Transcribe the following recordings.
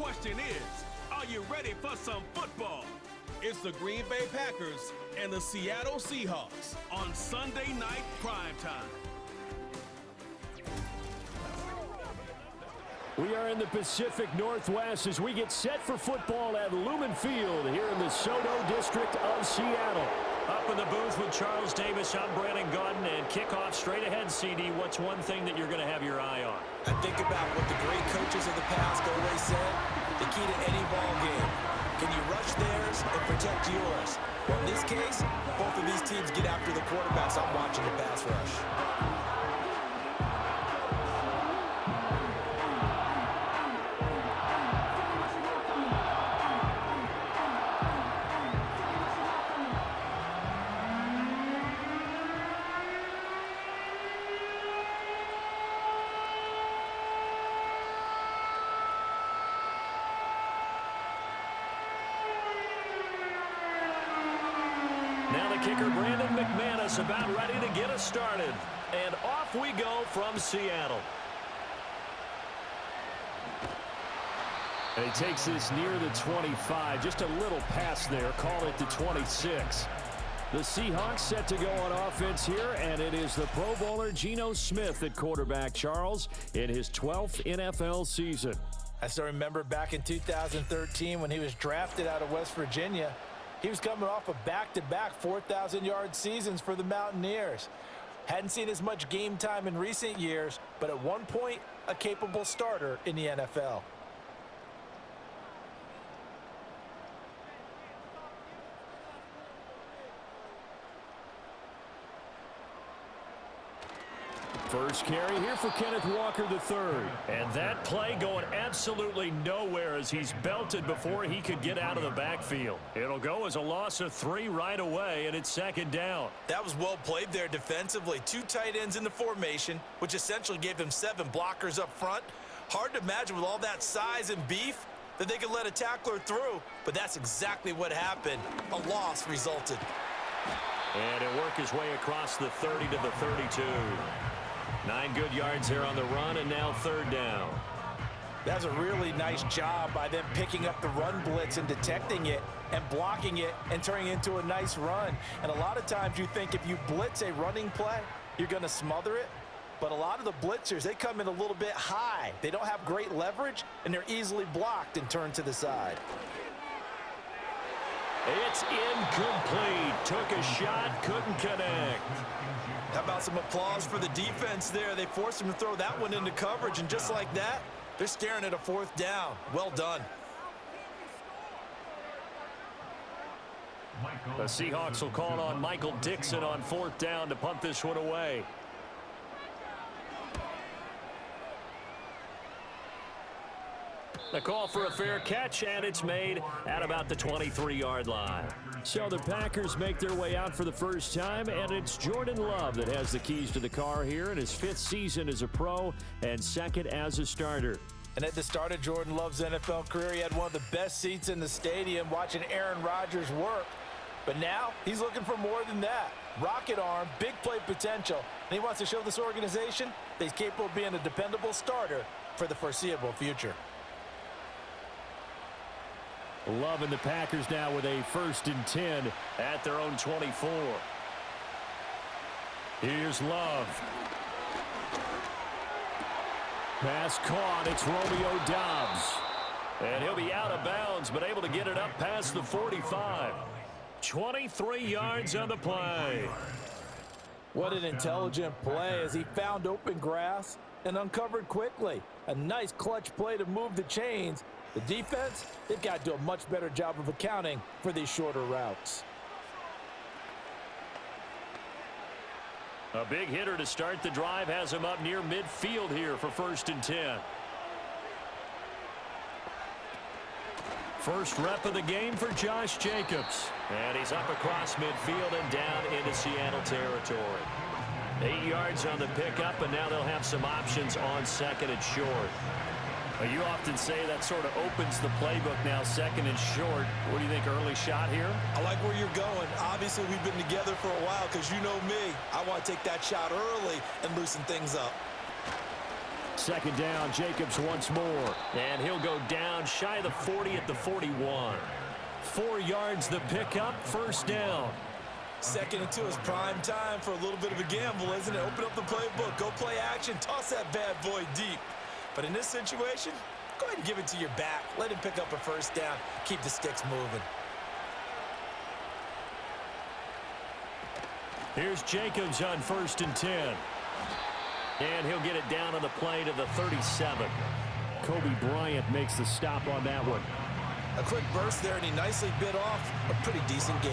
question is, are you ready for some football? It's the Green Bay Packers and the Seattle Seahawks on Sunday Night Primetime. We are in the Pacific Northwest as we get set for football at Lumen Field here in the Soto District of Seattle. Up in the booth with Charles Davis, I'm Brandon Gaudin, and kickoff straight ahead, CD. What's one thing that you're going to have your eye on? I think about what the great coaches of the past always said, the key to any ball game. Can you rush theirs and protect yours? Well, in this case, both of these teams get after the quarterbacks. I'm watching the pass rush. Kicker Brandon McManus about ready to get us started. And off we go from Seattle. And he takes this near the 25. Just a little pass there. Call it the 26. The Seahawks set to go on offense here, and it is the Pro Bowler Geno Smith at quarterback, Charles, in his 12th NFL season. I still remember back in 2013 when he was drafted out of West Virginia. He was coming off of back-to-back 4,000-yard seasons for the Mountaineers. Hadn't seen as much game time in recent years, but at one point, a capable starter in the NFL. First carry here for Kenneth Walker III. And that play going absolutely nowhere as he's belted before he could get out of the backfield. It'll go as a loss of 3 right away, and it's second down. That was well played there defensively. 2 tight ends in the formation, which essentially gave them 7 blockers up front. Hard to imagine with all that size and beef that they could let a tackler through, but that's exactly what happened. A loss resulted. And he'll work his way across the 30 to the 32. 9 good yards there on the run, and now third down. That's a really nice job by them picking up the run blitz and detecting it and blocking it and turning it into a nice run. And a lot of times you think if you blitz a running play, you're going to smother it. But a lot of the blitzers, they come in a little bit high. They don't have great leverage, and they're easily blocked and turned to the side. It's incomplete. Took a shot, couldn't connect. How about some applause for the defense there? They forced him to throw that one into coverage, and just like that, they're staring at a 4th down. Well done. The Seahawks will call on Michael Dixon on 4th down to punt this one away. The call for a fair catch, and it's made at about the 23-yard line. So the Packers make their way out for the first time, and it's Jordan Love that has the keys to the car here in his 5th season as a pro and 2nd as a starter. And at the start of Jordan Love's NFL career, he had one of the best seats in the stadium watching Aaron Rodgers work. But now he's looking for more than that. Rocket arm, big play potential, and he wants to show this organization that he's capable of being a dependable starter for the foreseeable future. Love and the Packers now with a 1st and 10 at their own 24. Here's Love. Pass caught. It's Romeo Doubs. And he'll be out of bounds, but able to get it up past the 45. 23 yards on the play. What an intelligent play as he found open grass and uncovered quickly. A nice clutch play to move the chains. The defense, they've got to do a much better job of accounting for these shorter routes. A big hitter to start the drive has him up near midfield here for 1st and 10. First rep of the game for Josh Jacobs. And he's up across midfield and down into Seattle territory. 8 yards on the pickup, and now they'll have some options on 2nd and short. You often say that sort of opens the playbook now, 2nd and short. What do you think, early shot here? I like where you're going. Obviously, we've been together for a while because you know me. I want to take that shot early and loosen things up. second down. Jacobs once more. And he'll go down shy of the 40 at the 41. 4 yards the pickup, first down. 2nd and 2 is prime time for a little bit of a gamble, isn't it? Open up the playbook, go play action, toss that bad boy deep. But in this situation, go ahead and give it to your back. Let him pick up a first down. Keep the sticks moving. Here's Jacobs on 1st and 10. And he'll get it down on the play to the 37. Kobe Bryant makes the stop on that one. A quick burst there, and he nicely bit off a pretty decent gain.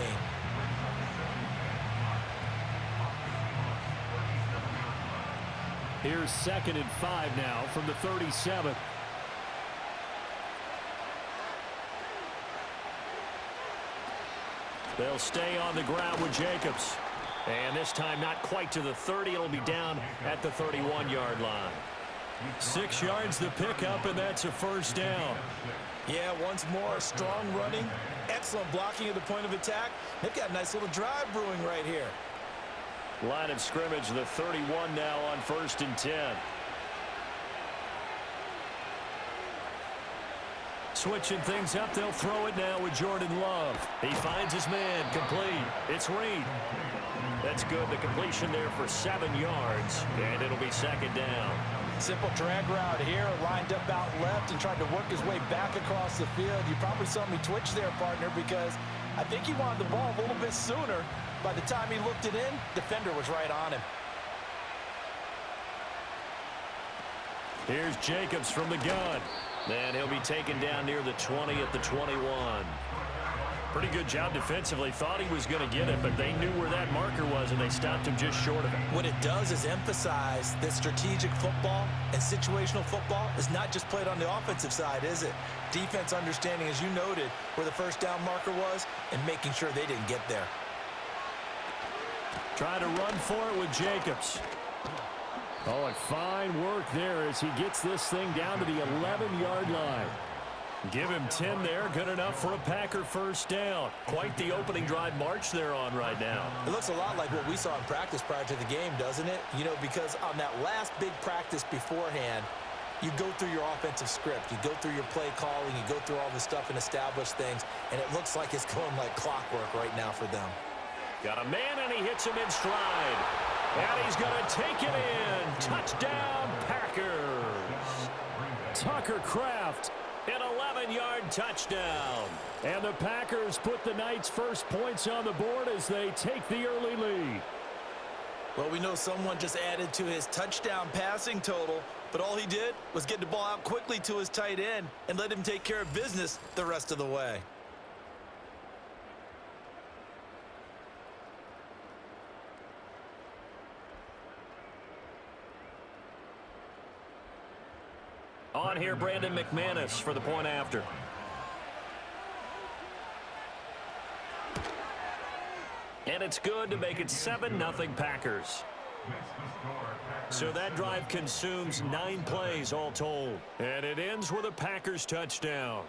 Here's 2nd and 5 now from the 37. They'll stay on the ground with Jacobs. And this time not quite to the 30. It'll be down at the 31-yard line. 6 yards the pickup, and that's a first down. Yeah, once more, strong running, excellent blocking at the point of attack. They've got a nice little drive brewing right here. Line of scrimmage, the 31 now on 1st and 10. Switching things up, they'll throw it now with Jordan Love. He finds his man, complete. It's Reed. That's good, the completion there for 7 yards, and it'll be 2nd down. Simple drag route here, lined up out left and tried to work his way back across the field. You probably saw me twitch there, partner, because I think he wanted the ball a little bit sooner. By the time he looked it in, defender was right on him. Here's Jacobs from the gun. And he'll be taken down near the 20 at the 21. Pretty good job defensively. Thought he was going to get it, but they knew where that marker was, and they stopped him just short of it. What it does is emphasize that strategic football and situational football is not just played on the offensive side, is it? Defense understanding, as you noted, where the first down marker was and making sure they didn't get there. Try to run for it with Jacobs. Oh, and fine work there as he gets this thing down to the 11-yard line. Give him 10 there. Good enough for a Packer first down. Quite the opening drive march they're on right now. It looks a lot like what we saw in practice prior to the game, doesn't it? You know, because on that last big practice beforehand, you go through your offensive script. You go through your play calling. You go through all the stuff and establish things. And it looks like it's going like clockwork right now for them. Got a man, and he hits him in stride. And he's going to take it in. Touchdown, Packers. Tucker Kraft. An 11-yard touchdown. And the Packers put the Knights' first points on the board as they take the early lead. Well, we know someone just added to his touchdown passing total, but all he did was get the ball out quickly to his tight end and let him take care of business the rest of the way. On here, Brandon McManus for the point after. And it's good to make it 7-0 Packers. So that drive consumes 9 plays all told. And it ends with a Packers touchdown.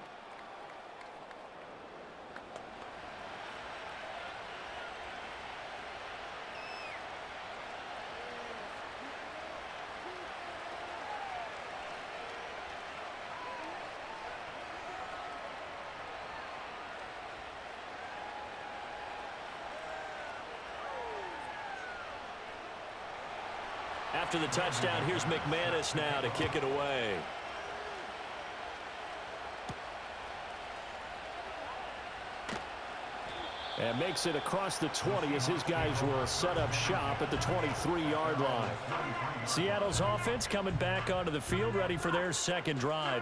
After the touchdown, here's McManus now to kick it away. And makes it across the 20 as his guys will set up shop at the 23-yard line. Seattle's offense coming back onto the field, ready for their second drive.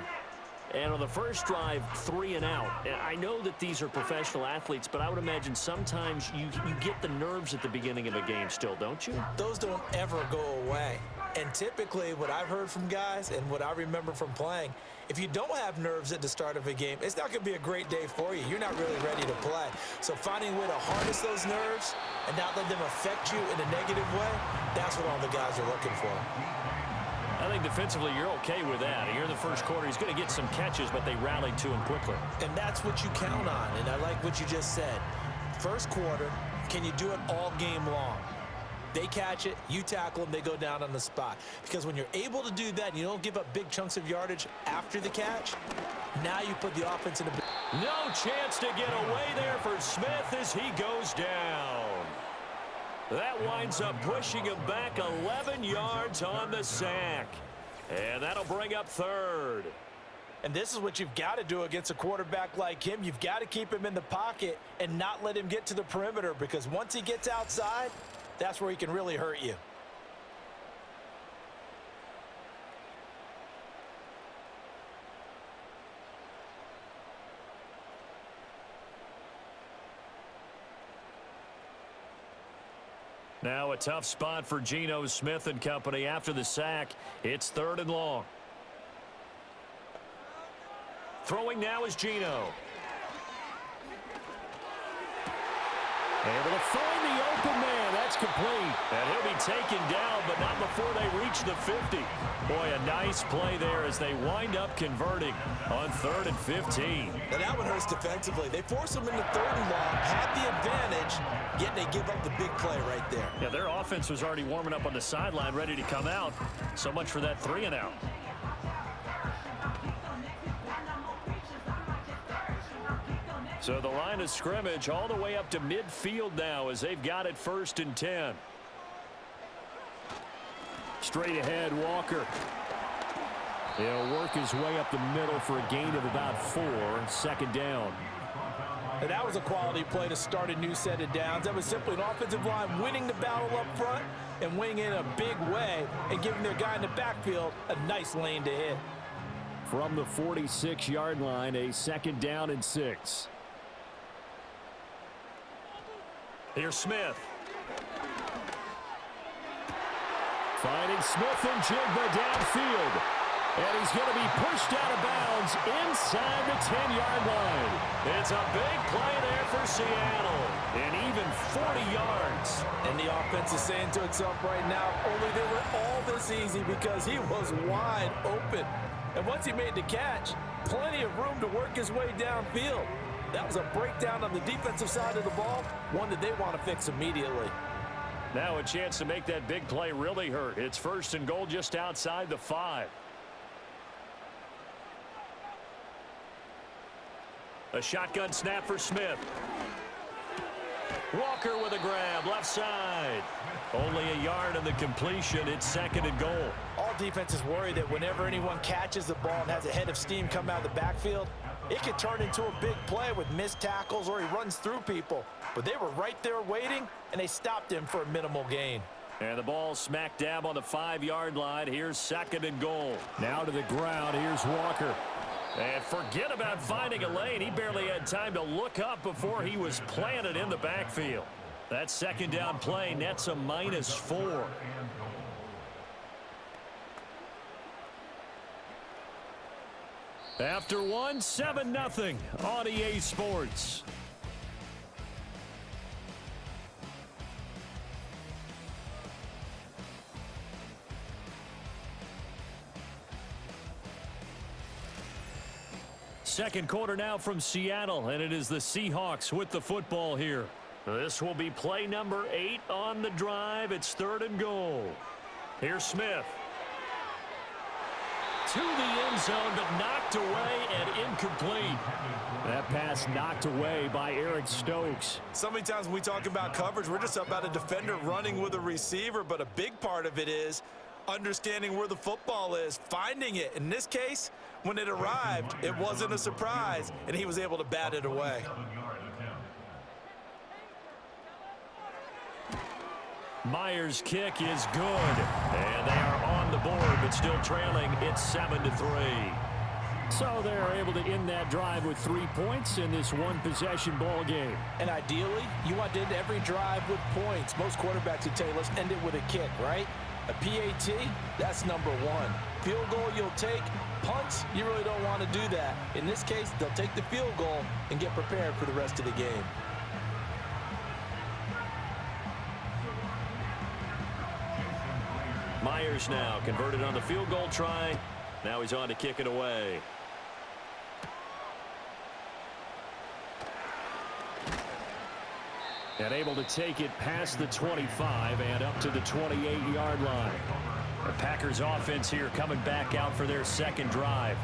And on the first drive, 3 and out. I know that these are professional athletes, but I would imagine sometimes you get the nerves at the beginning of a game still, don't you? Those don't ever go away. And typically what I've heard from guys and what I remember from playing, if you don't have nerves at the start of a game, it's not going to be a great day for you. You're not really ready to play. So finding a way to harness those nerves and not let them affect you in a negative way, that's what all the guys are looking for. I think defensively you're okay with that. Here in the first quarter, he's going to get some catches, but they rallied to him quickly. And that's what you count on, and I like what you just said. First quarter, can you do it all game long? They catch it, you tackle them, they go down on the spot. Because when you're able to do that and you don't give up big chunks of yardage after the catch, now you put the offense in a... No chance to get away there for Smith as he goes down. That winds up pushing him back 11 yards on the sack. And that'll bring up third. And this is what you've got to do against a quarterback like him. You've got to keep him in the pocket and not let him get to the perimeter, because once he gets outside, that's where he can really hurt you. Now a tough spot for Geno Smith and company after the sack. It's 3rd and long. Throwing now is Geno. Able to find the open man. That's complete. And he'll be taken down, but not before they reach the 50. Boy, a nice play there as they wind up converting on 3rd and 15. Now that one hurts defensively. They force them into 3rd and long, have the advantage, yet they give up the big play right there. Yeah, their offense was already warming up on the sideline, ready to come out. So much for that 3 and out. So the line of scrimmage all the way up to midfield now as they've got it 1st and 10. Straight ahead, Walker. He'll work his way up the middle for a gain of about 4, 2nd down. And that was a quality play to start a new set of downs. That was simply an offensive line winning the battle up front and winning in a big way and giving their guy in the backfield a nice lane to hit. From the 46-yard line, a 2nd down and 6. Here's Smith. Finding Smith and Jigba downfield. And he's going to be pushed out of bounds inside the 10-yard line. It's a big play there for Seattle. And even 40 yards. And the offense is saying to itself right now, only they were all this easy because he was wide open. And once he made the catch, plenty of room to work his way downfield. That was a breakdown on the defensive side of the ball, one that they want to fix immediately. Now a chance to make that big play really hurt. It's 1st and goal just outside the 5. A shotgun snap for Smith. Walker with a grab, left side. Only a yard on the completion. It's 2nd and goal. All defenses worry that whenever anyone catches the ball and has a head of steam come out of the backfield, it could turn into a big play with missed tackles or he runs through people. But they were right there waiting, and they stopped him for a minimal gain. And the ball smack dab on the 5-yard line. Here's 2nd and goal. Now to the ground. Here's Walker. And forget about finding a lane. He barely had time to look up before he was planted in the backfield. That 2nd down play nets a -4. After one, 7-0 on EA Sports. Second quarter now from Seattle, and it is the Seahawks with the football here. This will be play number 8 on the drive. It's 3rd and goal. Here's Smith. To the end zone, but knocked away and incomplete. That pass knocked away by Eric Stokes. So many times when we talk about coverage, we're just about a defender running with a receiver, but a big part of it is understanding where the football is, finding it. In this case, when it arrived, it wasn't a surprise, and he was able to bat it away. Myers' kick is good, and they are on the board, but still trailing. It's 7-3. So they're able to end that drive with 3 points in this one-possession ball game. And ideally, you want to end every drive with points. Most quarterbacks would tell you, let's end it with a kick, right? A PAT, that's number 1. Field goal you'll take. Punts, you really don't want to do that. In this case, they'll take the field goal and get prepared for the rest of the game. Myers now converted on the field goal try. Now he's on to kick it away. And able to take it past the 25 and up to the 28-yard line. The Packers offense here coming back out for their second drive.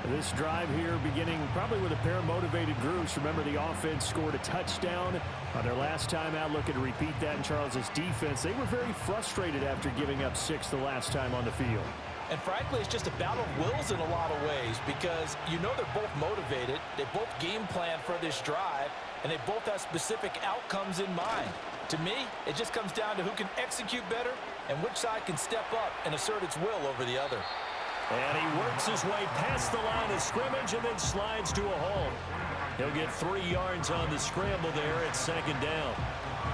This drive here beginning probably with a pair of motivated groups. Remember, the offense scored a touchdown on their last time out. Looking to repeat that in Charles's defense. They were very frustrated after giving up 6 the last time on the field. And frankly, it's just a battle of wills in a lot of ways because you know they're both motivated. They both game plan for this drive, and they both have specific outcomes in mind. To me, it just comes down to who can execute better and which side can step up and assert its will over the other. And he works his way past the line of scrimmage and then slides to a halt. He'll get 3 yards on the scramble there at second down.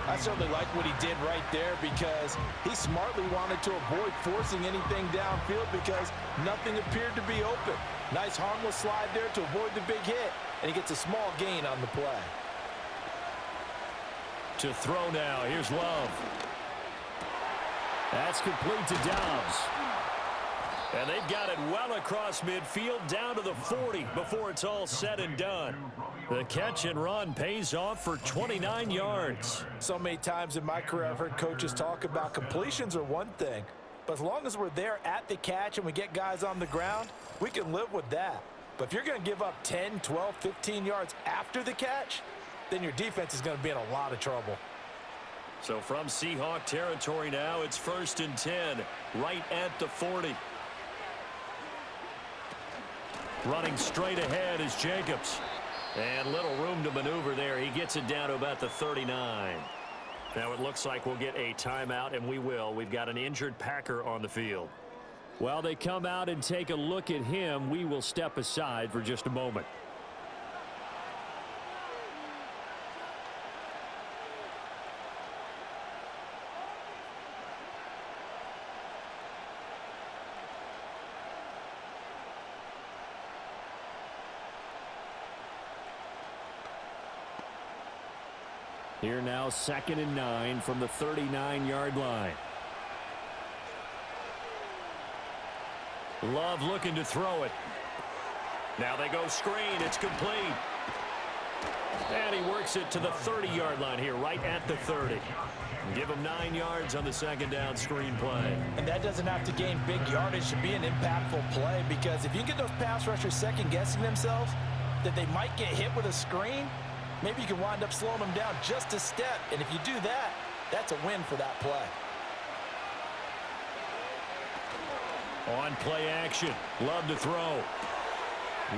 I certainly like what he did right there because he smartly wanted to avoid forcing anything downfield because nothing appeared to be open. Nice harmless slide there to avoid the big hit, and he gets a small gain on the play. To throw now, here's Love. That's complete to Dobbs. And they've got it well across midfield down to the 40 before it's all said and done. The catch and run pays off for 29 yards. So many times in my career I've heard coaches talk about completions are one thing, but as long as we're there at the catch and we get guys on the ground, we can live with that. But if you're going to give up 10, 12, 15 yards after the catch, then your defense is going to be in a lot of trouble. So from Seahawk territory now, it's 1st and 10, right at the 40. Running straight ahead is Jacobs. And little room to maneuver there. He gets it down to about the 39. Now it looks like we'll get a timeout, and we will. We've got an injured Packer on the field. While they come out and take a look at him, we will step aside for just a moment. Here now, 2nd and 9 from the 39-yard line. Love looking to throw it. Now they go screen. It's complete. And he works it to the 30-yard line here, right at the 30. Give him 9 yards on the second down screen play. And that doesn't have to gain big yardage to be an impactful play because if you get those pass rushers second-guessing themselves that they might get hit with a screen, maybe you can wind up slowing them down just a step. And if you do that, that's a win for that play. On play action. Love to throw.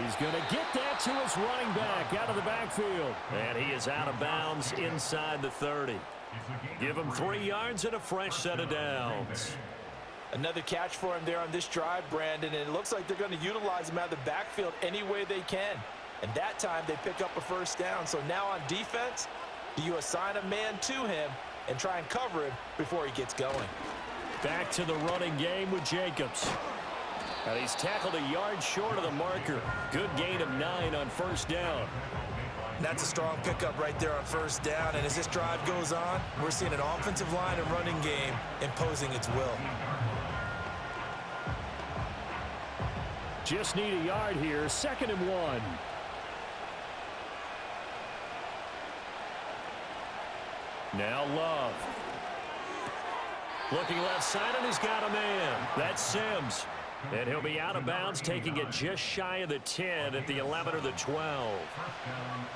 He's going to get that to his running back out of the backfield. And he is out of bounds inside the 30. Give him 3 yards and a fresh set of downs. Another catch for him there on this drive, Brandon, and it looks like they're going to utilize him out of the backfield any way they can. And that time they pick up a first down. So now on defense, do you assign a man to him and try and cover him before he gets going? Back to the running game with Jacobs. And he's tackled a yard short of the marker. Good gain of 9 on first down. That's a strong pickup right there on first down. And as this drive goes on, we're seeing an offensive line and running game imposing its will. Just need a yard here. 2nd and 1. Now Love. Looking left side, and he's got a man. That's Sims. And he'll be out of bounds, taking it just shy of the 10 at the 11 or the 12.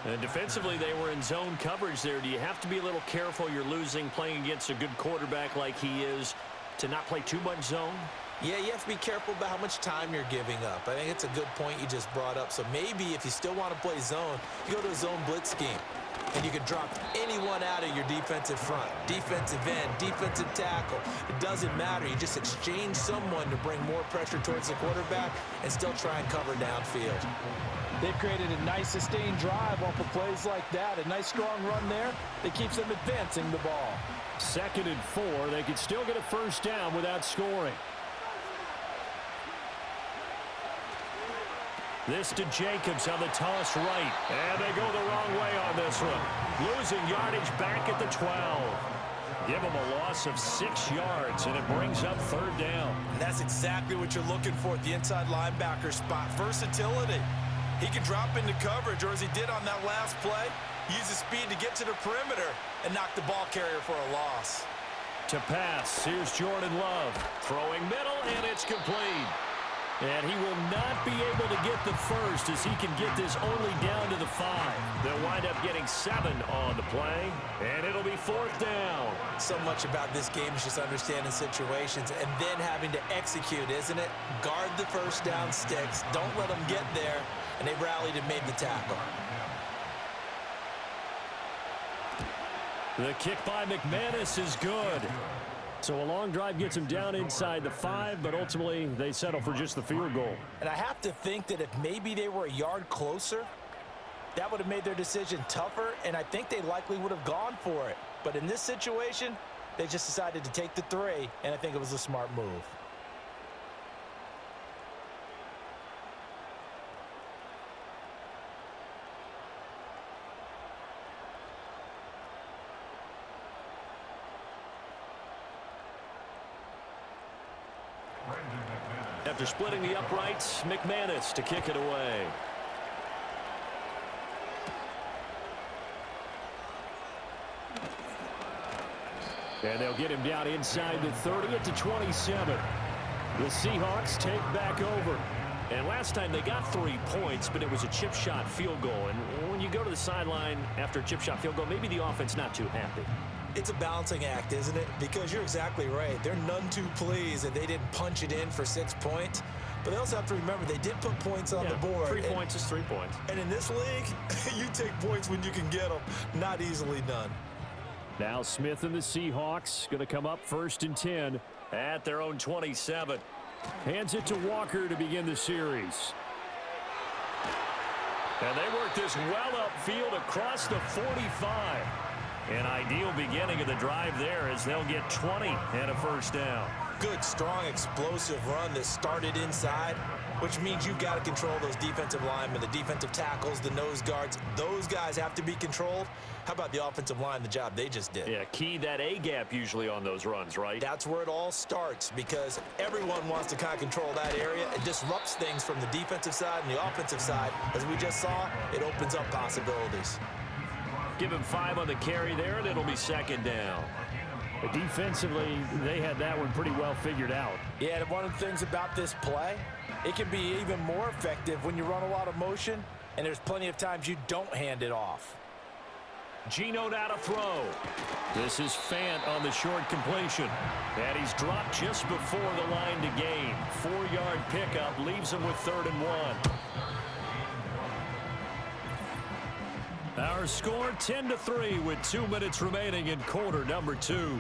And defensively, they were in zone coverage there. Do you have to be a little careful? You're losing, playing against a good quarterback like he is, to not play too much zone? Yeah, you have to be careful about how much time you're giving up. I think it's a good point you just brought up. So maybe if you still want to play zone, you go to a zone blitz scheme. And you can drop anyone out of your defensive front, defensive end, defensive tackle. It doesn't matter. You just exchange someone to bring more pressure towards the quarterback and still try and cover downfield. They've created a nice sustained drive off of plays like that. A nice strong run there that keeps them advancing the ball. 2nd and 4. They could still get a first down without scoring. This to Jacobs on the toss right. And they go the wrong way on this one. Losing yardage back at the 12. Give him a loss of 6 yards, and it brings up 3rd down. And that's exactly what you're looking for at the inside linebacker spot. Versatility. He can drop into coverage, or as he did on that last play, Use his speed to get to the perimeter and knock the ball carrier for a loss. To pass, here's Jordan Love. Throwing middle, and it's complete. And he will not be able to get the first as he can get this only down to the 5. They'll wind up getting 7 on the play, and it'll be 4th down. So much about this game is just understanding situations and then having to execute, isn't it? Guard the first down sticks. Don't let them get there, and they rallied and made the tackle. The kick by McManus is good. So a long drive gets him down inside the 5, but ultimately they settle for just the field goal. And I have to think that if maybe they were a yard closer, that would have made their decision tougher, and I think they likely would have gone for it. But in this situation, they just decided to take the 3, and I think it was a smart move. After splitting the uprights, McManus to kick it away. And they'll get him down inside the 30 at the 27. The Seahawks take back over. And last time they got 3 points, but it was a chip shot field goal. And when you go to the sideline after a chip shot field goal, maybe the offense not too happy. It's a balancing act, isn't it? Because you're exactly right. They're none too pleased that they didn't punch it in for 6 points. But they also have to remember they did put points on the board. 3 points is 3 points. And in this league, you take points when you can get them. Not easily done. Now Smith and the Seahawks going to come up 1st and 10. At their own 27. Hands it to Walker to begin the series. And they work this well upfield across the 45. An ideal beginning of the drive there as they'll get 20 and a first down. Good, strong, explosive run that started inside, which means you've got to control those defensive linemen, the defensive tackles, the nose guards. Those guys have to be controlled. How about the offensive line, the job they just did? Yeah, key that A-gap usually on those runs, right? That's where it all starts because everyone wants to kind of control that area. It disrupts things from the defensive side and the offensive side. As we just saw, it opens up possibilities. Give him 5 on the carry there, and it'll be 2nd down. Defensively, they had that one pretty well figured out. Yeah, and one of the things about this play, it can be even more effective when you run a lot of motion, and there's plenty of times you don't hand it off. Geno now to throw. This is Fant on the short completion. And he's dropped just before the line to gain. 4-yard pickup leaves him with 3rd and 1. Our score 10-3 with 2 minutes remaining in quarter number 2.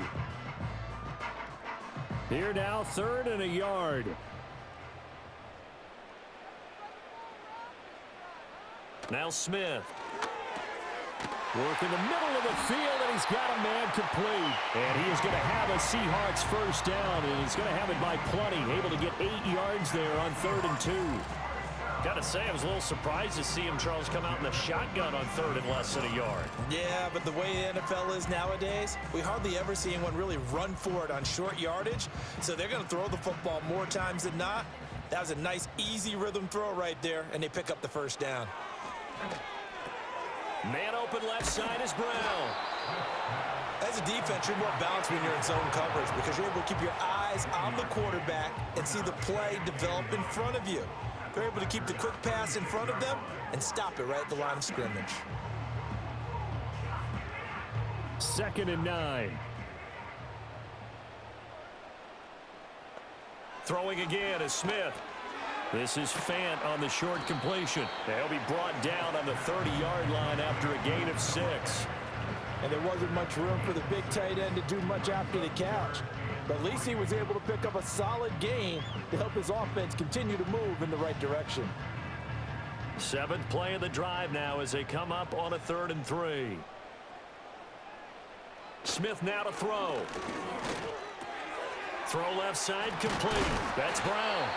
Here now, 3rd and a yard. Now Smith. Work in the middle of the field, and he's got a man complete. And he is going to have a Seahawks first down, and he's going to have it by plenty. Able to get 8 yards there on 3rd and 2. Got to say, I was a little surprised to see him, Charles, come out in the shotgun on 3rd and less than a yard. Yeah, but the way the NFL is nowadays, we hardly ever see anyone really run for it on short yardage. So they're going to throw the football more times than not. That was a nice, easy rhythm throw right there, and they pick up the first down. Man open left side is Brown. As a defense, you're more balanced when you're in zone coverage because you're able to keep your eyes on the quarterback and see the play develop in front of you. They're able to keep the quick pass in front of them and stop it right at the line of scrimmage. 2nd and 9. Throwing again is Smith. This is Fant on the short completion. They'll be brought down on the 30-yard line after a gain of 6. And there wasn't much room for the big tight end to do much after the catch. But at least he was able to pick up a solid gain to help his offense continue to move in the right direction. 7th play of the drive now as they come up on a 3rd and 3. Smith now to throw. Throw left side complete. That's Brown.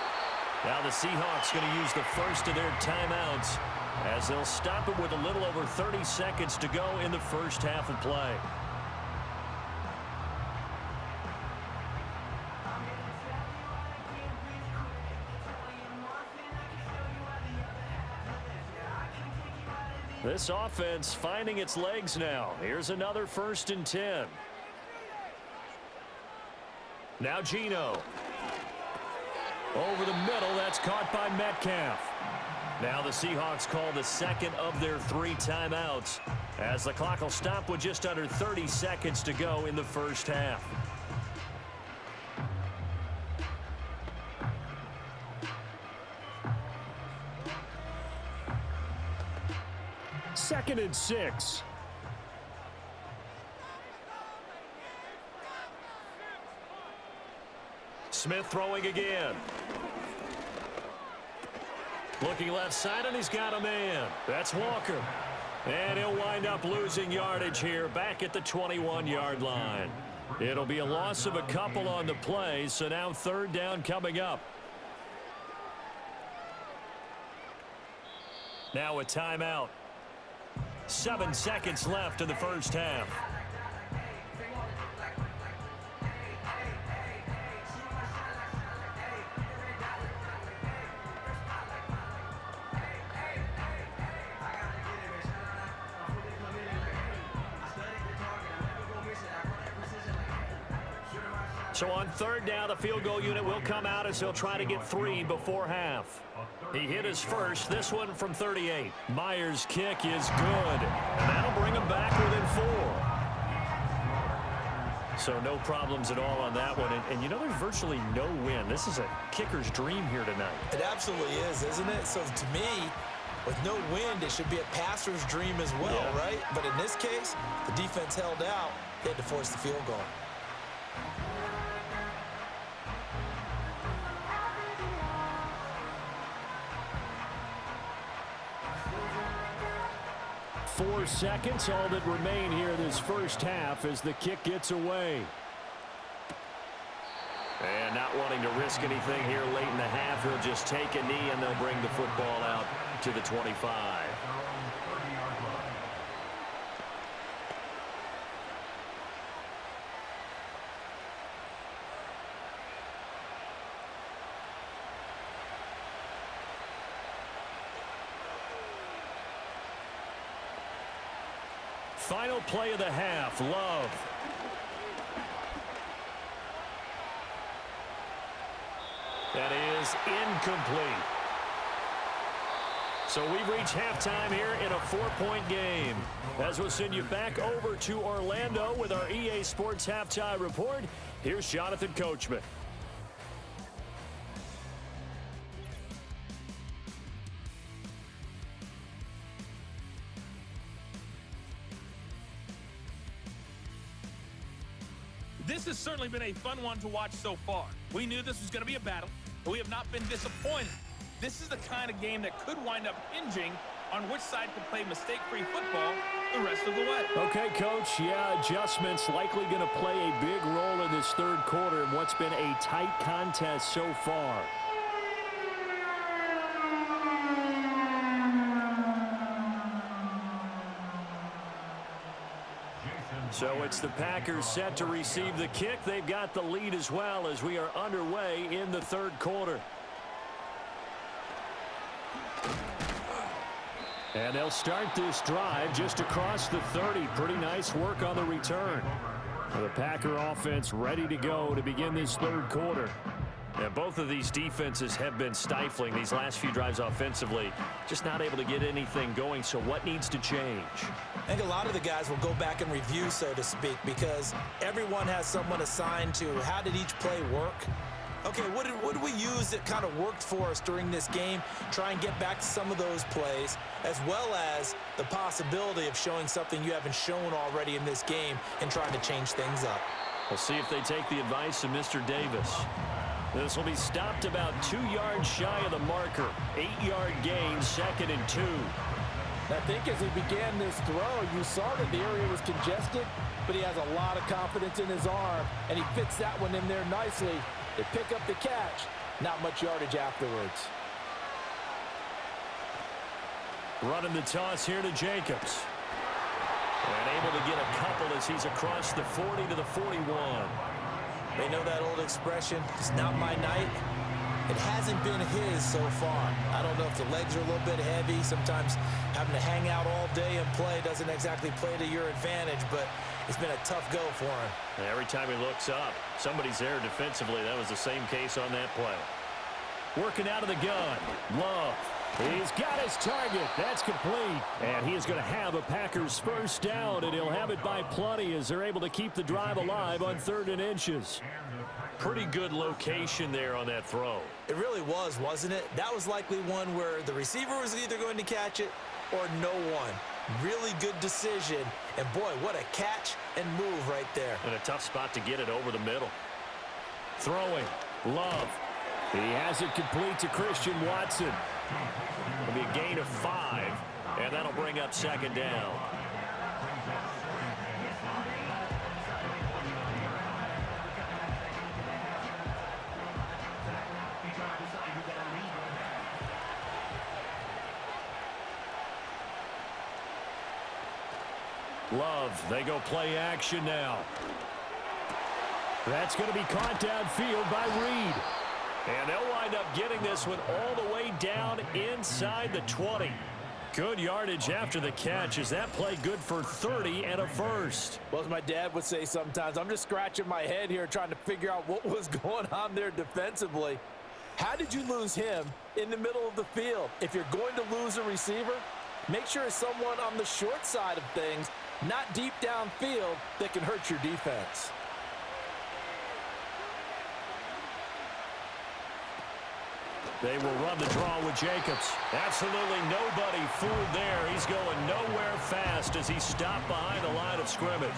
Now the Seahawks going to use the first of their timeouts as they'll stop it with a little over 30 seconds to go in the first half of play. This offense finding its legs now. Here's another 1st and 10. Now Geno. Over the middle, that's caught by Metcalf. Now the Seahawks call the second of their 3 timeouts, as the clock will stop with just under 30 seconds to go in the first half. Second and 6. Smith throwing again. Looking left side, and he's got a man. That's Walker. And he'll wind up losing yardage here back at the 21-yard line. It'll be a loss of a couple on the play, so now 3rd down coming up. Now a timeout. 7 seconds left in the first half. So on 3rd down, the field goal unit will come out as he'll try to get 3 before half. He hit his first, this one from 38. Myers' kick is good, and that'll bring him back within 4. So no problems at all on that one. And you know, there's virtually no wind. This is a kicker's dream here tonight. It absolutely is, isn't it? So to me, with no wind, it should be a passer's dream as well, right? But in this case, the defense held out. They had to force the field goal. 4 seconds, all that remain here this first half as the kick gets away. And not wanting to risk anything here late in the half, he'll just take a knee and they'll bring the football out to the 25. Final play of the half, Love. That is incomplete. So we've reached halftime here in a 4-point game. As we'll send you back over to Orlando with our EA Sports Halftime Report, here's Jonathan Coachman. This has certainly been a fun one to watch so far. We knew this was going to be a battle, but we have not been disappointed. This is the kind of game that could wind up hinging on which side can play mistake-free football the rest of the way. Okay, Coach, yeah, adjustments likely going to play a big role in this third quarter in what's been a tight contest so far. So it's the Packers set to receive the kick. They've got the lead as well as we are underway in the third quarter. And they'll start this drive just across the 30. Pretty nice work on the return. The Packer offense ready to go to begin this third quarter. And both of these defenses have been stifling these last few drives offensively. Just not able to get anything going, so what needs to change? I think a lot of the guys will go back and review, so to speak, because everyone has someone assigned to how did each play work. Okay, what did we use that kind of worked for us during this game? Try and get back to some of those plays, as well as the possibility of showing something you haven't shown already in this game and trying to change things up. We'll see if they take the advice of Mr. Davis. This will be stopped about 2 yards shy of the marker. 8-yard gain, 2nd and 2. I think as he began this throw, you saw that the area was congested, but he has a lot of confidence in his arm, and he fits that one in there nicely. They pick up the catch. Not much yardage afterwards. Running the toss here to Jacobs. And able to get a couple as he's across the 40 to the 41. They know that old expression, it's not my night. It hasn't been his so far. I don't know if the legs are a little bit heavy. Sometimes having to hang out all day and play doesn't exactly play to your advantage, but it's been a tough go for him. And every time he looks up, somebody's there defensively. That was the same case on that play. Working out of the gun. Love. He's got his target. That's complete. And he is going to have a Packers first down, and he'll have it by plenty as they're able to keep the drive alive on 3rd and inches. Pretty good location there on that throw. It really was, wasn't it? That was likely one where the receiver was either going to catch it or no one. Really good decision. And, boy, what a catch and move right there. And a tough spot to get it over the middle. Throwing. Love. He has it complete to Christian Watson. It'll be a gain of 5, and that'll bring up 2nd down. Love, they go play action now. That's going to be caught downfield by Reed. And they'll wind up getting this one all the way down inside the 20. Good yardage after the catch. Is that play good for 30 and a first? Well, as my dad would say sometimes, I'm just scratching my head here trying to figure out what was going on there defensively. How did you lose him in the middle of the field? If you're going to lose a receiver, make sure it's someone on the short side of things, not deep downfield, that can hurt your defense. They will run the draw with Jacobs. Absolutely nobody fooled there. He's going nowhere fast as he stopped behind the line of scrimmage.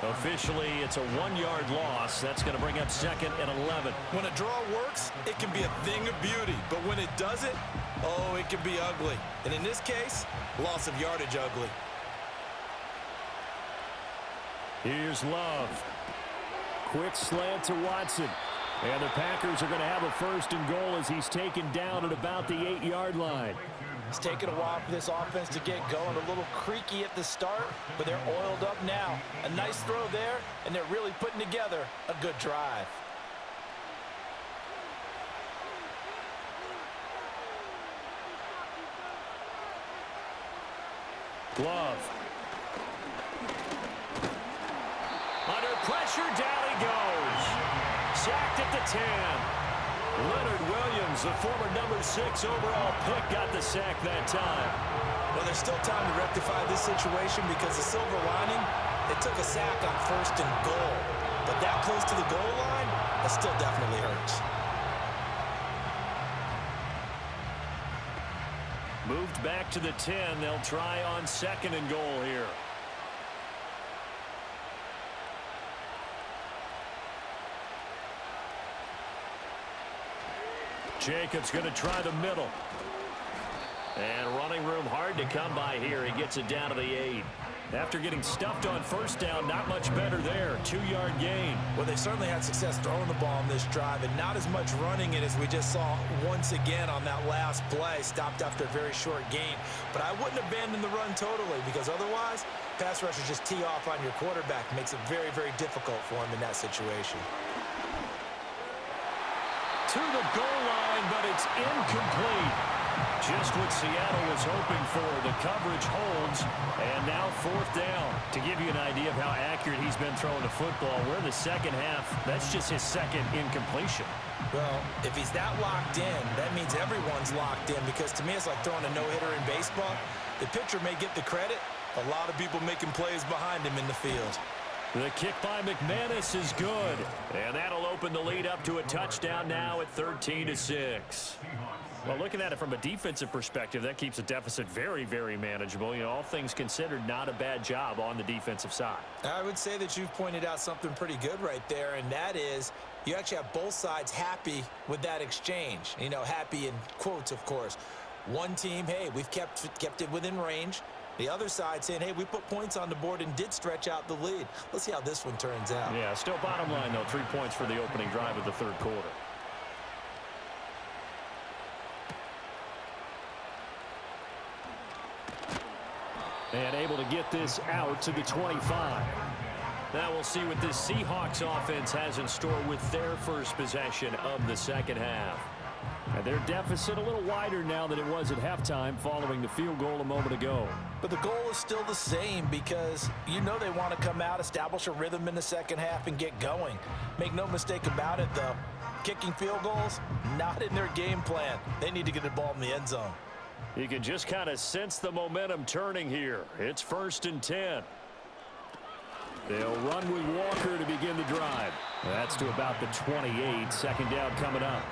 Officially, it's a 1-yard loss. That's going to bring up 2nd and 11. When a draw works, it can be a thing of beauty. But when it doesn't, oh, it can be ugly. And in this case, loss of yardage ugly. Here's Love. Quick slant to Watson. And the Packers are going to have a 1st and goal as he's taken down at about the 8-yard line. It's taken a while for this offense to get going. A little creaky at the start, but they're oiled up now. A nice throw there, and they're really putting together a good drive. Love. Under pressure, down he goes. Sacked at the 10. Leonard Williams, the former number 6 overall pick, got the sack that time. Well, there's still time to rectify this situation because the silver lining, it took a sack on 1st and goal. But that close to the goal line, that still definitely hurts. Moved back to the 10. They'll try on 2nd and goal here. Jacobs going to try the middle. And running room hard to come by here. He gets it down to the 8. After getting stuffed on 1st down, not much better there. 2-yard gain. Well, they certainly had success throwing the ball on this drive, and not as much running it as we just saw once again on that last play. Stopped after a very short gain. But I wouldn't abandon the run totally, because otherwise, pass rushers just tee off on your quarterback. Makes it very, very difficult for him in that situation. To the goal line, but it's incomplete. Just what Seattle was hoping for. The coverage holds, and now 4th down. To give you an idea of how accurate he's been throwing the football, we're in the 2nd half. That's just his 2nd incompletion. Well, if he's that locked in, that means everyone's locked in, because to me it's like throwing a no-hitter in baseball. The pitcher may get the credit, a lot of people making plays behind him in the field. The kick by McManus is good. And that'll open the lead up to a touchdown now at 13-6. Well, looking at it from a defensive perspective, that keeps the deficit very, very manageable. You know, all things considered, not a bad job on the defensive side. I would say that you've pointed out something pretty good right there, and that is you actually have both sides happy with that exchange. You know, happy in quotes, of course. One team, hey, we've kept it within range. The other side saying, hey, we put points on the board and did stretch out the lead. Let's see how this one turns out. Yeah, still bottom line, though, 3 points for the opening drive of the 3rd quarter. And able to get this out to the 25. Now we'll see what this Seahawks offense has in store with their first possession of the 2nd half. And their deficit a little wider now than it was at halftime following the field goal a moment ago. But the goal is still the same because you know they want to come out, establish a rhythm in the second half, and get going. Make no mistake about it, though. Kicking field goals, not in their game plan. They need to get the ball in the end zone. You can just kind of sense the momentum turning here. It's 1st and 10. They'll run with Walker to begin the drive. That's to about the 28. Second down coming up.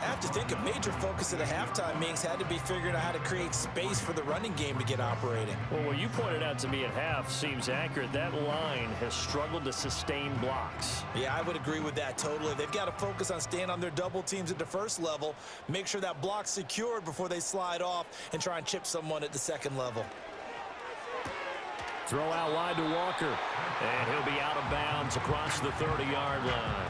I have to think a major focus at the halftime meetings had to be figuring out how to create space for the running game to get operating. Well, what you pointed out to me at half seems accurate. That line has struggled to sustain blocks. Yeah, I would agree with that totally. They've got to focus on staying on their double teams at the first level, make sure that block's secured before they slide off and try and chip someone at the second level. Throw out wide to Walker. And he'll be out of bounds across the 30-yard line.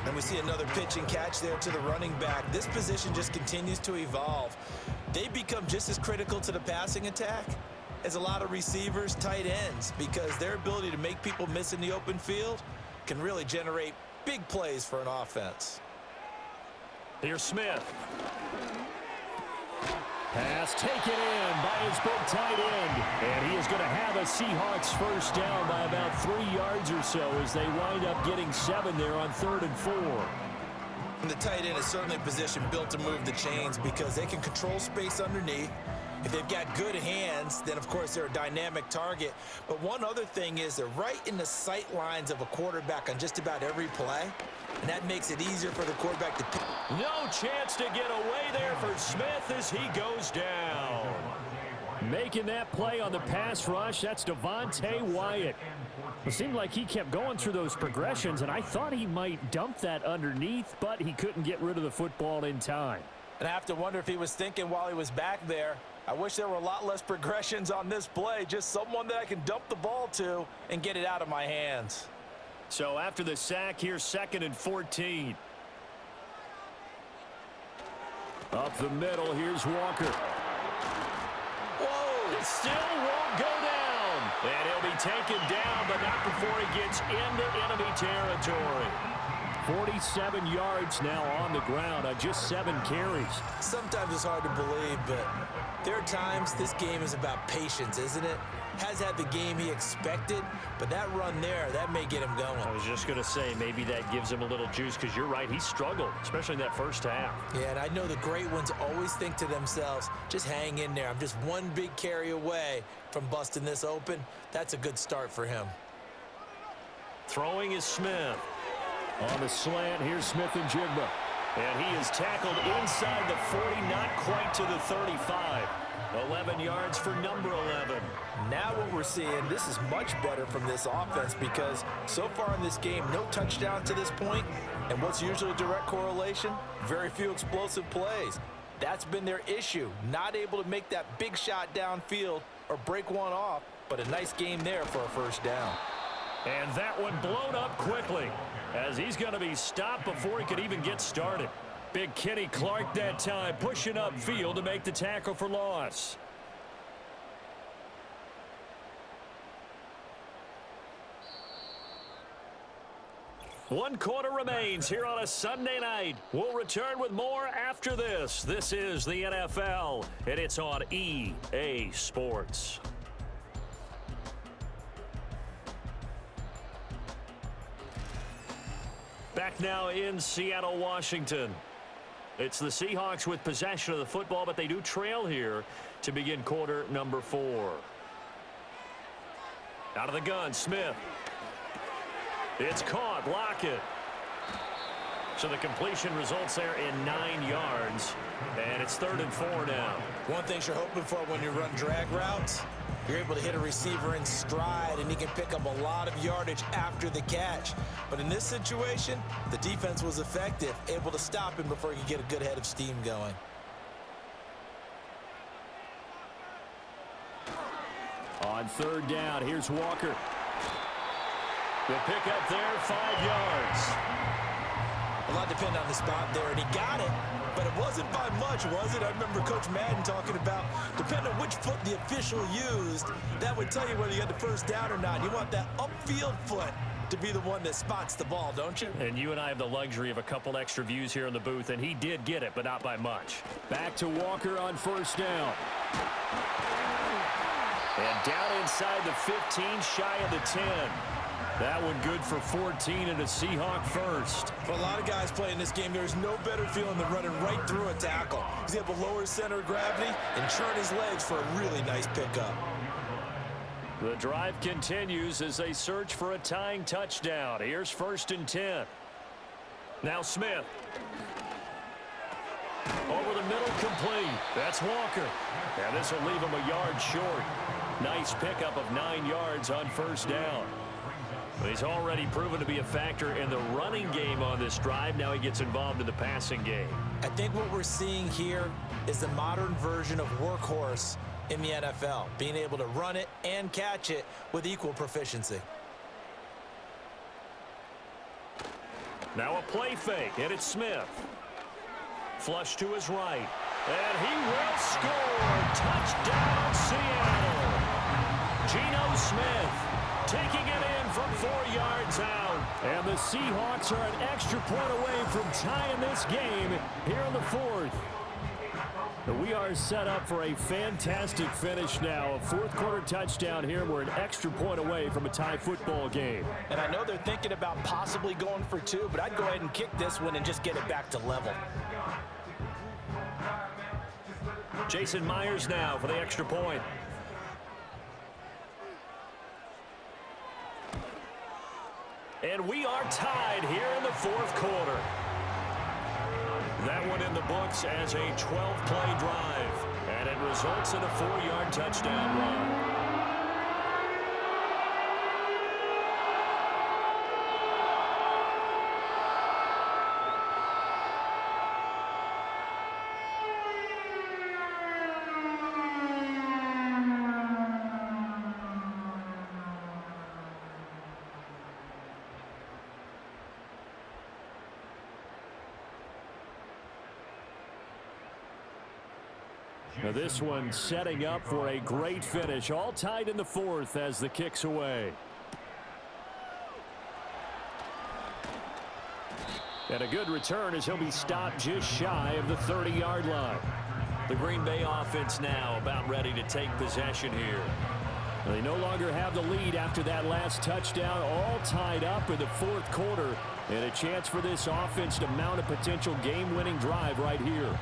And we see another pitch and catch there to the running back. This position just continues to evolve. They become just as critical to the passing attack as a lot of receivers, tight ends, because their ability to make people miss in the open field can really generate big plays for an offense. Here's Smith. Pass taken in by his big tight end. And he is going to have a Seahawks first down by about 3 yards or so as they wind up getting 7 there on 3rd and 4. And the tight end is certainly a position built to move the chains because they can control space underneath. If they've got good hands, then of course they're a dynamic target. But one other thing is they're right in the sight lines of a quarterback on just about every play. And that makes it easier for the quarterback to pick. No chance to get away there for Smith as he goes down. Making that play on the pass rush, that's Devontae Wyatt. It seemed like he kept going through those progressions, and I thought he might dump that underneath, but he couldn't get rid of the football in time. And I have to wonder if he was thinking while he was back there, I wish there were a lot less progressions on this play, just someone that I can dump the ball to and get it out of my hands. So after the sack, here's 2nd and 14. Up the middle, here's Walker. Whoa! It still won't go down. And he'll be taken down, but not before he gets into enemy territory. 47 yards now on the ground on just 7 carries. Sometimes it's hard to believe, but there are times this game is about patience, isn't it? Has had the game he expected, but that run there, that may get him going. I was just going to say, maybe that gives him a little juice, because you're right, he struggled, especially in that first half. Yeah, and I know the great ones always think to themselves, just hang in there. I'm just one big carry away from busting this open. That's a good start for him. Throwing is Smith. On the slant, here's Smith and Jigba. And he is tackled inside the 40, not quite to the 35. 11 yards for number 11. Now what we're seeing, this is much better from this offense because so far in this game, no touchdown to this point. And what's usually a direct correlation? Very few explosive plays. That's been their issue. Not able to make that big shot downfield or break one off, but a nice game there for a first down. And that one blown up quickly as he's going to be stopped before he could even get started. Big Kenny Clark that time pushing upfield to make the tackle for loss. One quarter remains here on a Sunday night. We'll return with more after this. This is the NFL, and it's on EA Sports. Back now in Seattle, Washington. It's the Seahawks with possession of the football, but they do trail here to begin quarter number 4. Out of the gun, Smith. It's caught. Lockett. So the completion results there in 9 yards. And it's 3rd and 4 now. One thing you're hoping for when you run drag routes, you're able to hit a receiver in stride, and he can pick up a lot of yardage after the catch. But in this situation, the defense was effective, able to stop him before he could get a good head of steam going. On 3rd down, here's Walker. The pick up there, 5 yards. A lot depended on the spot there, and he got it. But it wasn't by much, was it? I remember Coach Madden talking about, depending on which foot the official used, that would tell you whether you had the first down or not. You want that upfield foot. to be the one that spots the ball, don't you? And you and I have the luxury of a couple extra views here in the booth, and he did get it, but not by much. Back to Walker on first down. And down inside the 15, shy of the 10. That one good for 14 and a Seahawk first. For a lot of guys playing this game, there's no better feeling than running right through a tackle. He's able to lower his center of gravity and churn his legs for a really nice pickup. The drive continues as they search for a tying touchdown. Here's 1st and 10. Now Smith. Over the middle, complete. That's Walker. And this will leave him a yard short. Nice pickup of 9 yards on first down. He's already proven to be a factor in the running game on this drive. Now he gets involved in the passing game. I think what we're seeing here is the modern version of workhorse in the NFL, being able to run it and catch it with equal proficiency. Now a play fake, and it's Smith. Flush to his right, and he will score. Touchdown, Seattle. Geno Smith taking it in from 4 yards out. And the Seahawks are an extra point away from tying this game here in the 4th. We are set up for a fantastic finish now. A 4th quarter touchdown here. We're an extra point away from a tie football game. And I know they're thinking about possibly going for 2, but I'd go ahead and kick this one and just get it back to level. Jason Myers now for the extra point. And we are tied here in the 4th quarter. That one in the books as a 12-play drive. And it results in a 4-yard touchdown run. Now this one setting up for a great finish. All tied in the 4th as the kick's away. And a good return as he'll be stopped just shy of the 30-yard line. The Green Bay offense now about ready to take possession here. They no longer have the lead after that last touchdown. All tied up in the 4th quarter. And a chance for this offense to mount a potential game-winning drive right here.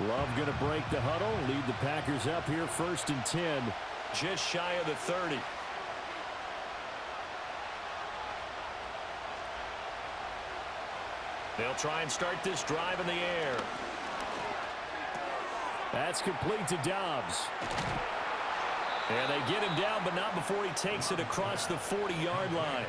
Love going to break the huddle, lead the Packers up here 1st and 10. Just shy of the 30. They'll try and start this drive in the air. That's complete to Dobbs. And they get him down, but not before he takes it across the 40-yard line.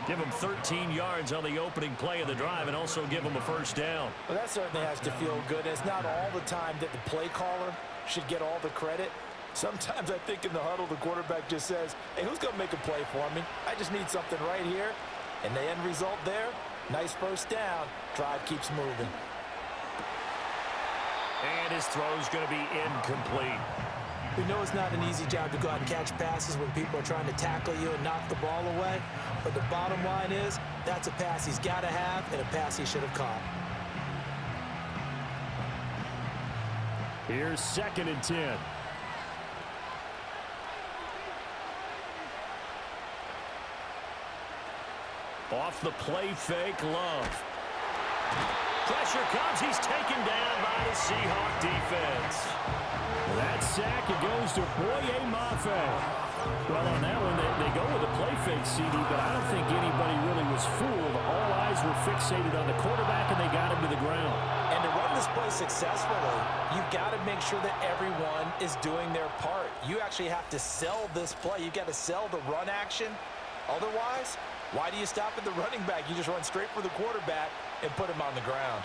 Give him 13 yards on the opening play of the drive and also give him a first down. Well, that certainly has to feel good. It's not all the time that the play caller should get all the credit. Sometimes I think in the huddle, the quarterback just says, hey, who's going to make a play for me? I just need something right here. And the end result there, nice first down. Drive keeps moving. And his throw's going to be incomplete. We know it's not an easy job to go out and catch passes when people are trying to tackle you and knock the ball away. But the bottom line is, that's a pass he's got to have and a pass he should have caught. Here's 2nd and 10. Off the play fake, Love. Pressure comes. He's taken down by the Seahawk defense. That sack, it goes to Boye Mafe. Well, on that one, they go with a play fake, CD, but I don't think anybody really was fooled. All eyes were fixated on the quarterback, and they got him to the ground. And to run this play successfully, you've got to make sure that everyone is doing their part. You actually have to sell this play. You've got to sell the run action. Otherwise, why do you stop at the running back? You just run straight for the quarterback and put him on the ground.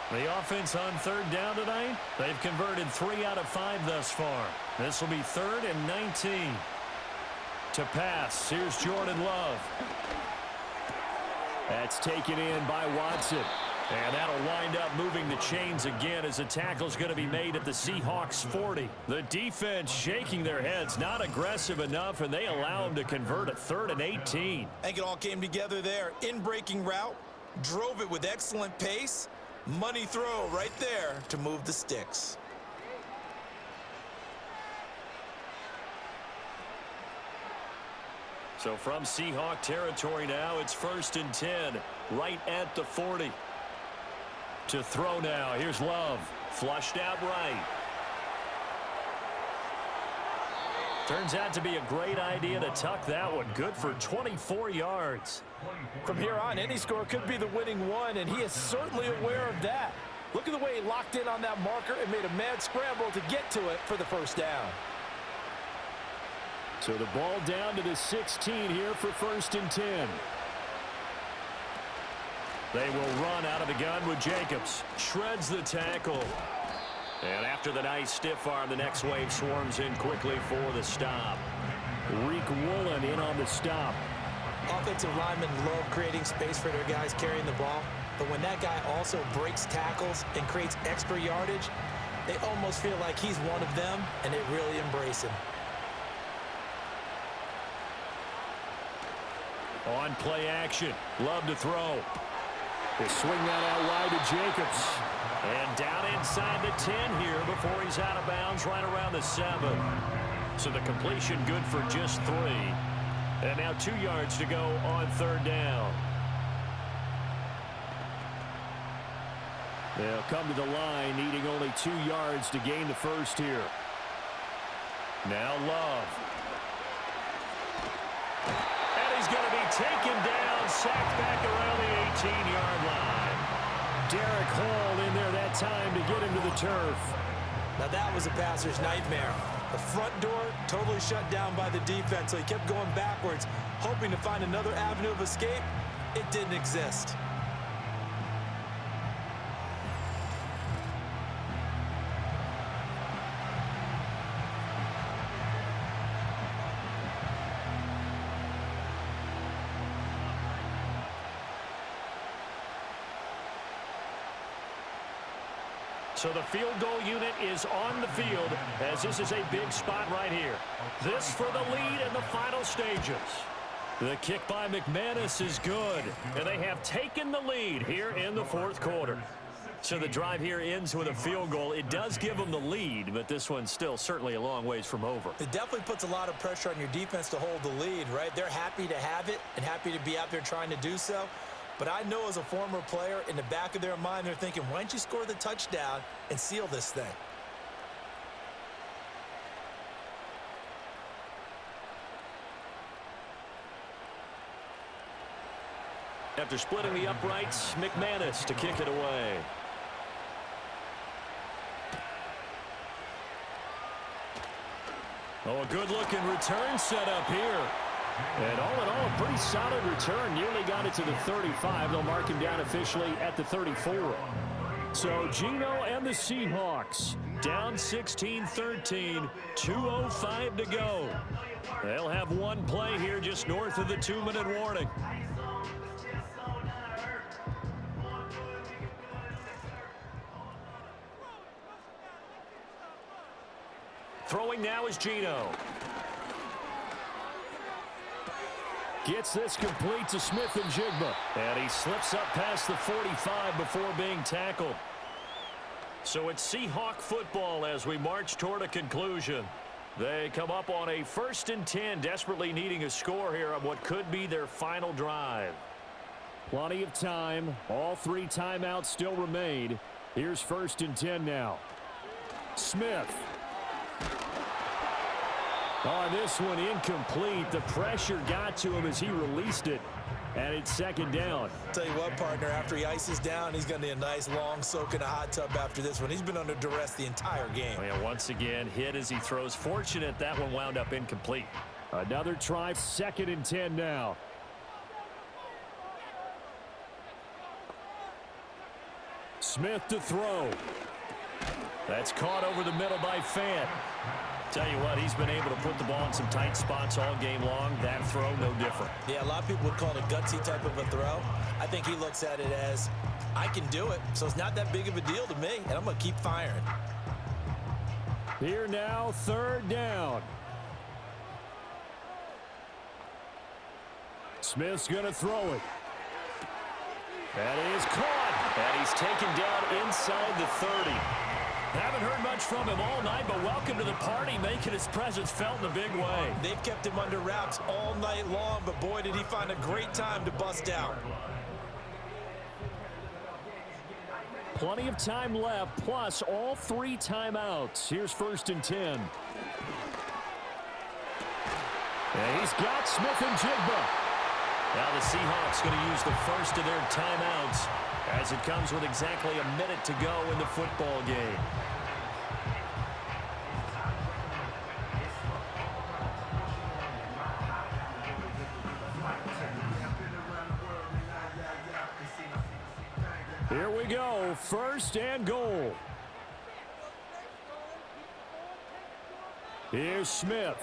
The offense on 3rd down tonight, they've converted 3 out of 5 thus far. This will be 3rd and 19. To pass, here's Jordan Love. That's taken in by Watson. And that'll wind up moving the chains again as the tackle's going to be made at the Seahawks 40. The defense shaking their heads, not aggressive enough, and they allow them to convert a 3rd and 18. I think it all came together there. In-breaking route, drove it with excellent pace. Money throw right there to move the sticks. So from Seahawk territory now, it's 1st and 10, right at the 40. To throw now, here's Love. Flushed out right. Turns out to be a great idea to tuck that one. Good for 24 yards. From here on, any score could be the winning one, and he is certainly aware of that. Look at the way he locked in on that marker and made a mad scramble to get to it for the 1st down. So the ball down to the 16 here for 1st and 10. They will run out of the gun with Jacobs. Shreds the tackle. And after the nice stiff arm, the next wave swarms in quickly for the stop. Reek Woolen in on the stop. Offensive linemen love creating space for their guys carrying the ball, but when that guy also breaks tackles and creates extra yardage, they almost feel like he's one of them, and they really embrace him. On play action. Love to throw. They swing that out wide to Jacobs. And down inside the 10 here before he's out of bounds right around the 7. So the completion good for just 3. And now 2 yards to go on 3rd down. They'll come to the line needing only 2 yards to gain the 1st here. Now Love. And he's going to be taken down, sacked back around the 18-yard line. Derek Hall in there that time to get him to the turf. Now that was a passer's nightmare. The front door totally shut down by the defense, so he kept going backwards, hoping to find another avenue of escape. It didn't exist. So the field goal unit is on the field as this is a big spot right here. This for the lead in the final stages. The kick by McManus is good, and they have taken the lead here in the 4th quarter. So the drive here ends with a field goal. It does give them the lead, but this one's still certainly a long ways from over. It definitely puts a lot of pressure on your defense to hold the lead, right? They're happy to have it and happy to be out there trying to do so. But I know as a former player, in the back of their mind, they're thinking, why don't you score the touchdown and seal this thing? After splitting the uprights, McManus to kick it away. Oh, a good-looking return set up here. And all in all, a pretty solid return. Nearly got it to the 35. They'll mark him down officially at the 34. So Geno and the Seahawks down 16-13, 2:05 to go. They'll have one play here just north of the 2-minute warning. Throwing now is Geno. Gets this complete to Smith and Jigba. And he slips up past the 45 before being tackled. So it's Seahawk football as we march toward a conclusion. They come up on a 1st and 10, desperately needing a score here on what could be their final drive. Plenty of time. All 3 timeouts still remain. Here's 1st and 10 now. Smith. On this one, incomplete. The pressure got to him as he released it, and it's 2nd down. Tell you what, partner, after he ices down, he's going to need a nice long soak in a hot tub after this one. He's been under duress the entire game. Oh, yeah, once again, hit as he throws. Fortunate that one wound up incomplete. Another try, 2nd and 10 now. Smith to throw. That's caught over the middle by Fant. Tell you what, he's been able to put the ball in some tight spots all game long. That throw, no different. Yeah, a lot of people would call it a gutsy type of a throw. I think he looks at it as, I can do it, so it's not that big of a deal to me, and I'm going to keep firing. Here now, third down. Smith's going to throw it. That is caught. And he's taken down inside the 30. Haven't heard much from him all night, but welcome to the party, making his presence felt in a big way. They've kept him under wraps all night long, but boy, did he find a great time to bust out. Plenty of time left, plus all 3 timeouts. Here's 1st and 10. And he's got Smith and Jigba. Now the Seahawks going to use the first of their timeouts as it comes with exactly a minute to go in the football game. Here we go, 1st and goal. Here's Smith.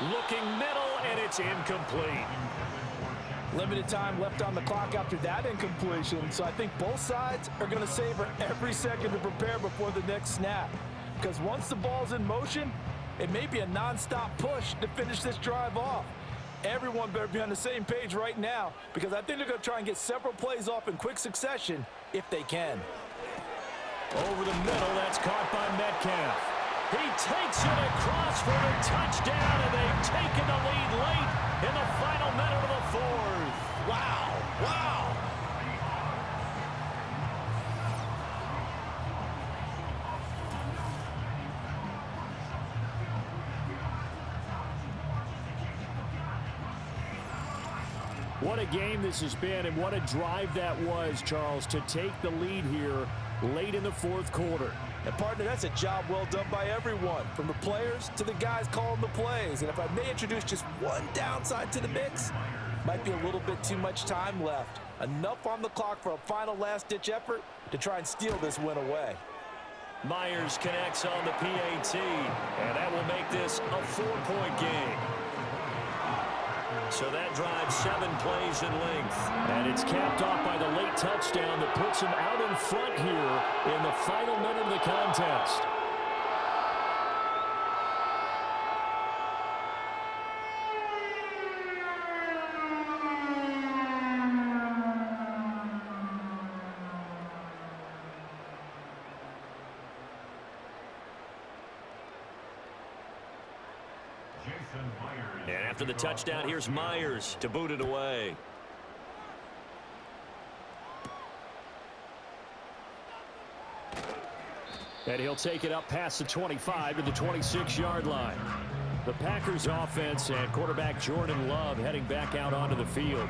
Looking middle, and it's incomplete. Limited time left on the clock after that incompletion, so I think both sides are going to savor every second to prepare before the next snap. Because once the ball's in motion, it may be a non-stop push to finish this drive off. Everyone better be on the same page right now, because I think they're going to try and get several plays off in quick succession if they can. Over the middle, that's caught by Metcalf. He takes it across for a touchdown, and they've taken the lead late in the final minute of the 4th. Wow, wow. What a game this has been, and what a drive that was, Charles, to take the lead here late in the 4th quarter. And, partner, that's a job well done by everyone, from the players to the guys calling the plays. And if I may introduce just one downside to the mix, might be a little bit too much time left. Enough on the clock for a final last-ditch effort to try and steal this win away. Myers connects on the PAT, and that will make this a 4-point game. So that drives 7 plays in length. And it's capped off by the late touchdown that puts him out in front here in the final minute of the contest. And after the touchdown, here's Myers to boot it away. And he'll take it up past the 25 to the 26-yard line. The Packers offense and quarterback Jordan Love heading back out onto the field.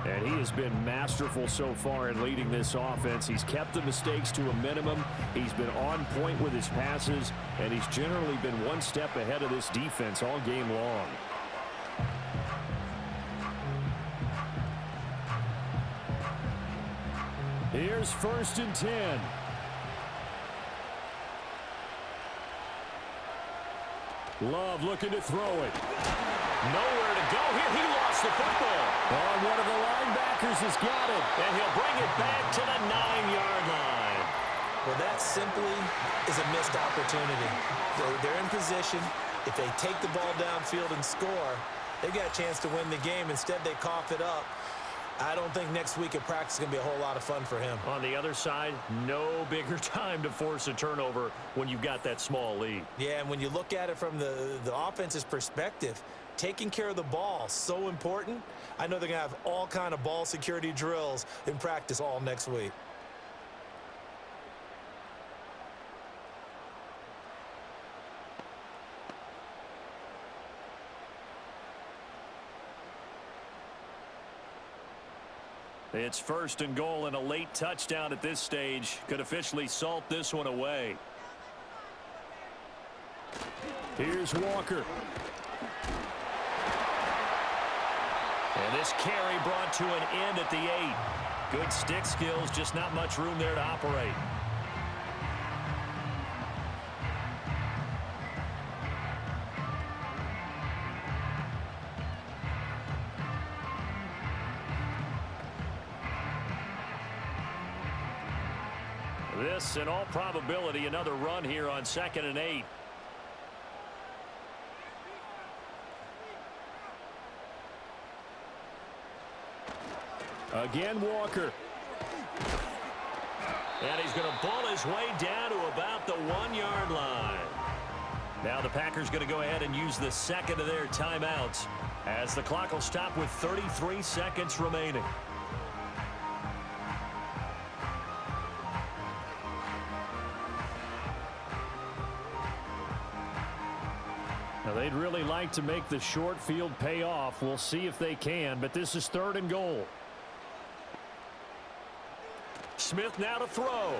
And he has been masterful so far in leading this offense. He's kept the mistakes to a minimum. He's been on point with his passes, and he's generally been one step ahead of this defense all game long. Here's 1st and 10. Love looking to throw it. Nowhere to go here. He lost the football. Oh, one of the linebackers has got it. And he'll bring it back to the 9-yard line. Well, that simply is a missed opportunity. They're in position. If they take the ball downfield and score, they've got a chance to win the game. Instead, they cough it up. I don't think next week at practice is going to be a whole lot of fun for him. On the other side, no bigger time to force a turnover when you've got that small lead. Yeah, and when you look at it from the offense's perspective, taking care of the ball, so important. I know they're going to have all kind of ball security drills in practice all next week. It's 1st and goal, and a late touchdown at this stage could officially salt this one away. Here's Walker. And this carry brought to an end at the 8. Good stick skills, just not much room there to operate. This, in all probability, another run here on 2nd and 8. Again, Walker. And he's going to ball his way down to about the 1-yard line. Now the Packers going to go ahead and use the second of their timeouts as the clock will stop with 33 seconds remaining. Now they'd really like to make the short field pay off. We'll see if they can, but this is 3rd and goal. Smith now to throw.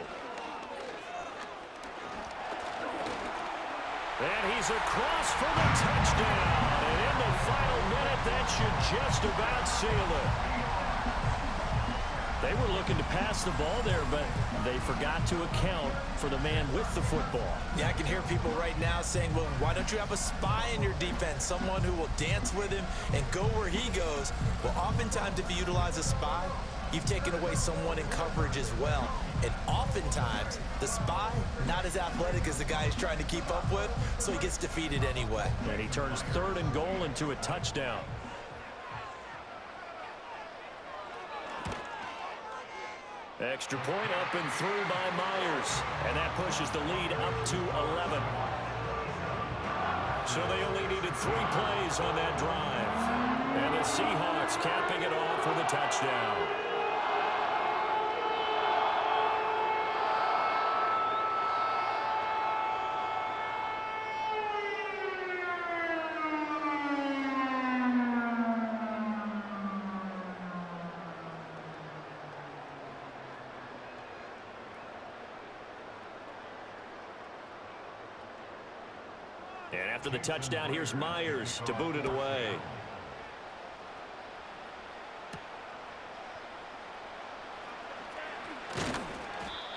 And he's across for the touchdown. And in the final minute, that should just about seal it. They were looking to pass the ball there, but they forgot to account for the man with the football. Yeah, I can hear people right now saying, well, why don't you have a spy in your defense, someone who will dance with him and go where he goes? Well, oftentimes if you utilize a spy, you've taken away someone in coverage as well. And oftentimes, the spy, not as athletic as the guy he's trying to keep up with, so he gets defeated anyway. And he turns 3rd and goal into a touchdown. Extra point up and through by Myers. And that pushes the lead up to 11. So they only needed 3 plays on that drive. And the Seahawks capping it off with a touchdown. And after the touchdown, here's Myers to boot it away.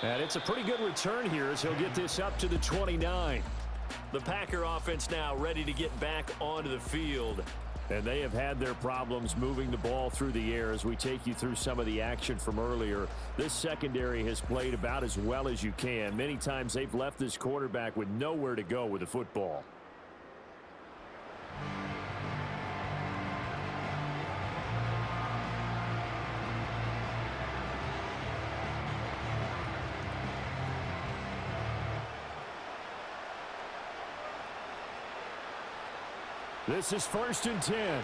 And it's a pretty good return here as he'll get this up to the 29. The Packer offense now ready to get back onto the field. And they have had their problems moving the ball through the air as we take you through some of the action from earlier. This secondary has played about as well as you can. Many times they've left this quarterback with nowhere to go with the football. This is 1st and 10.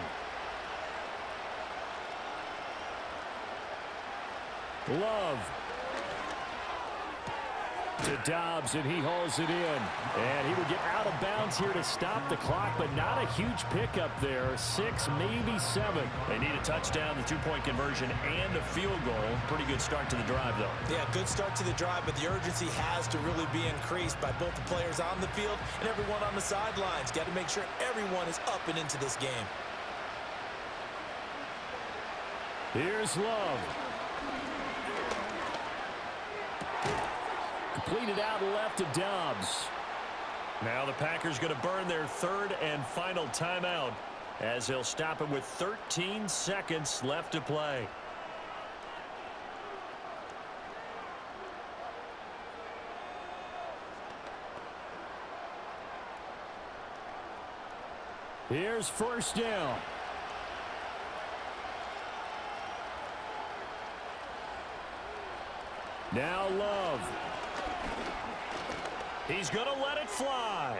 Love to Dobbs, and he hauls it in. And he will get out of bounds here to stop the clock, but not a huge pickup there. 6, maybe 7. They need a touchdown, the 2-point conversion, and a field goal. Pretty good start to the drive, though. Yeah, good start to the drive, but the urgency has to really be increased by both the players on the field and everyone on the sidelines. Got to make sure everyone is up and into this game. Here's Love. Completed out left to Dobbs. Now the Packers going to burn their 3rd and final timeout as they'll stop it with 13 seconds left to play. Here's 1st down. Now Love. He's going to let it fly.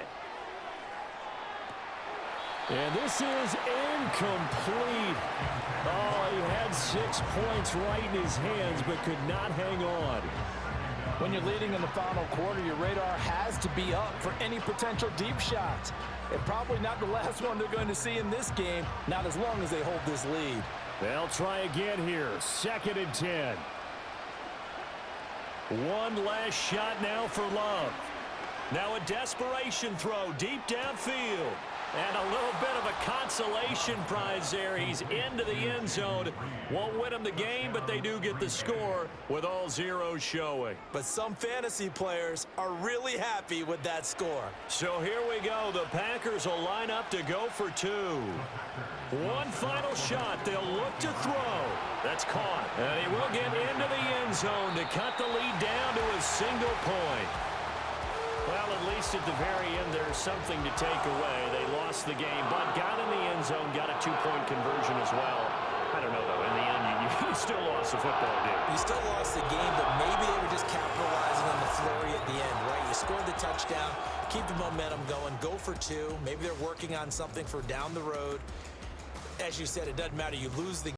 And this is incomplete. Oh, he had 6 points right in his hands, but could not hang on. When you're leading in the final quarter, your radar has to be up for any potential deep shots. And probably not the last one they're going to see in this game, not as long as they hold this lead. They'll try again here. 2nd and 10. One last shot now for Love. Now a desperation throw deep downfield. And a little bit of a consolation prize there. He's into the end zone. Won't win him the game, but they do get the score with all zeros showing. But some fantasy players are really happy with that score. So here we go. The Packers will line up to go for 2. One final shot. They'll look to throw. That's caught. And he will get into the end zone to cut the lead down to a single point. Well, at least at the very end, there's something to take away. They lost the game, but got in the end zone, got a 2-point conversion as well. I don't know, though. In the end, you still lost the football game. You still lost the game, but maybe they were just capitalizing on the flurry at the end, right? You scored the touchdown, keep the momentum going, go for 2. Maybe they're working on something for down the road. As you said, it doesn't matter. You lose the